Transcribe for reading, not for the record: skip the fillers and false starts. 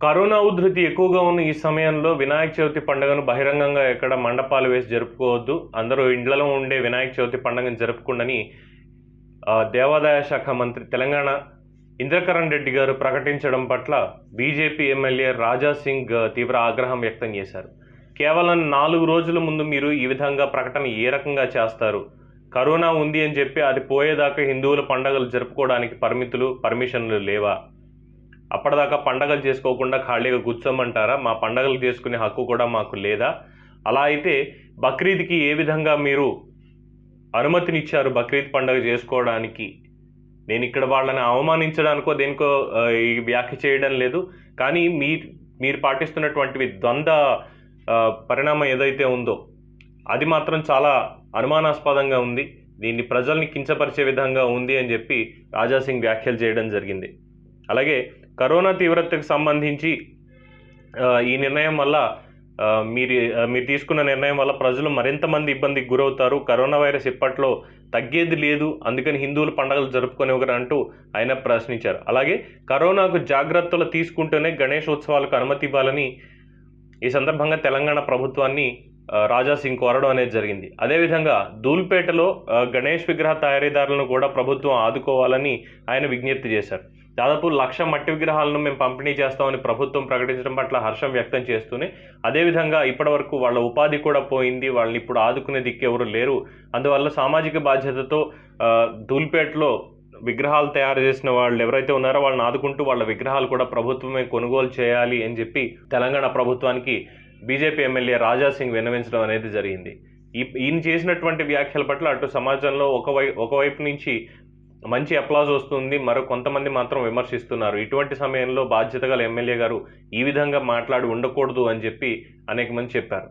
Corona ఉధృతి ఎక్కువగా ఉన్న ఈ సమయంలో వినాయక చవితి పండుగను బహిరంగంగా ఎక్కడ మండపాలు వేసి జరుపుకోవద్దు. అందరూ ఇండ్లలో ఉండే వినాయక చవితి పండుగను జరుపుకుండని దేవాదాయ శాఖ మంత్రి తెలంగాణ ఇంద్రకరణ్ రెడ్డి గారు ప్రకటించడం పట్ల బీజేపీ ఎమ్మెల్యే రాజా సింగ్ తీవ్ర ఆగ్రహం వ్యక్తం చేశారు. కేవలం 4 రోజుల ముందు మీరు ఈ విధంగా ప్రకటన ఏ రకంగా చేస్తారు? కరోనా ఉంది అని చెప్పి అది పోయేదాకా హిందువుల పండుగలు జరుపుకోవడానికి పర్మిషన్లు లేవా? అప్పటిదాకా పండగలు చేసుకోకుండా ఖాళీగా కూర్చోమంటారా? మా పండగలు చేసుకునే హక్కు కూడా మాకు లేదా? అలా అయితే బక్రీద్కి ఏ విధంగా మీరు అనుమతినిచ్చారు బక్రీద్ పండుగ చేసుకోవడానికి? నేను ఇక్కడ వాళ్ళని అవమానించడానికో దేనికో ఈ వ్యాఖ్య చేయడం లేదు. కానీ మీరు పాటిస్తున్నటువంటివి ద్వంద్వ పరిణామం ఏదైతే ఉందో అది మాత్రం చాలా అనుమానాస్పదంగా ఉంది. దీన్ని ప్రజల్ని కించపరిచే విధంగా ఉంది అని చెప్పి రాజా సింగ్ వ్యాఖ్యలు చేయడం జరిగింది. అలాగే కరోనా తీవ్రతకు సంబంధించి ఈ నిర్ణయం వల్ల మీరు తీసుకున్న నిర్ణయం వల్ల ప్రజలు మరింత మంది ఇబ్బందికి గురవుతారు. కరోనా వైరస్ ఇప్పట్లో తగ్గేది లేదు, అందుకని హిందువుల పండుగలు జరుపుకునేవారు అంటూ ఆయన ప్రశ్నించారు. అలాగే కరోనాకు జాగ్రత్తలు తీసుకుంటూనే గణేశోత్సవాలకు అనుమతి ఇవ్వాలని ఈ సందర్భంగా తెలంగాణ ప్రభుత్వాన్ని రాజా సింగ్ కోరడం అనేది జరిగింది. అదేవిధంగా ధూల్పేటలో గణేష్ విగ్రహ తయారీదారులను కూడా ప్రభుత్వం ఆదుకోవాలని ఆయన విజ్ఞప్తి చేశారు. దాదాపు 1,00,000 మట్టి విగ్రహాలను మేము పంపిణీ చేస్తామని ప్రభుత్వం ప్రకటించడం పట్ల హర్షం వ్యక్తం చేస్తూనే అదేవిధంగా ఇప్పటివరకు వాళ్ళ ఉపాధి కూడా పోయింది, వాళ్ళని ఇప్పుడు ఆదుకునే దిక్కెవరు లేరు, అందువల్ల సామాజిక బాధ్యతతో ధూల్పేటలో విగ్రహాలు తయారు చేసిన వాళ్ళు ఎవరైతే ఉన్నారో వాళ్ళని ఆదుకుంటూ వాళ్ళ విగ్రహాలు కూడా ప్రభుత్వమే కొనుగోలు చేయాలి అని చెప్పి తెలంగాణ ప్రభుత్వానికి బీజేపీ ఎమ్మెల్యే రాజా సింగ్ విన్నవించడం అనేది జరిగింది. ఈయన చేసినటువంటి వ్యాఖ్యల పట్ల అటు సమాజంలో ఒకవైపు నుంచి మంచి అప్లాజ్ వస్తుంది, మరో కొంతమంది మాత్రం విమర్శిస్తున్నారు. ఇటువంటి సమయంలో బాధ్యత గల ఎమ్మెల్యే గారు ఈ విధంగా మాట్లాడి ఉండకూడదు అని చెప్పి అనేక మంది చెప్పారు.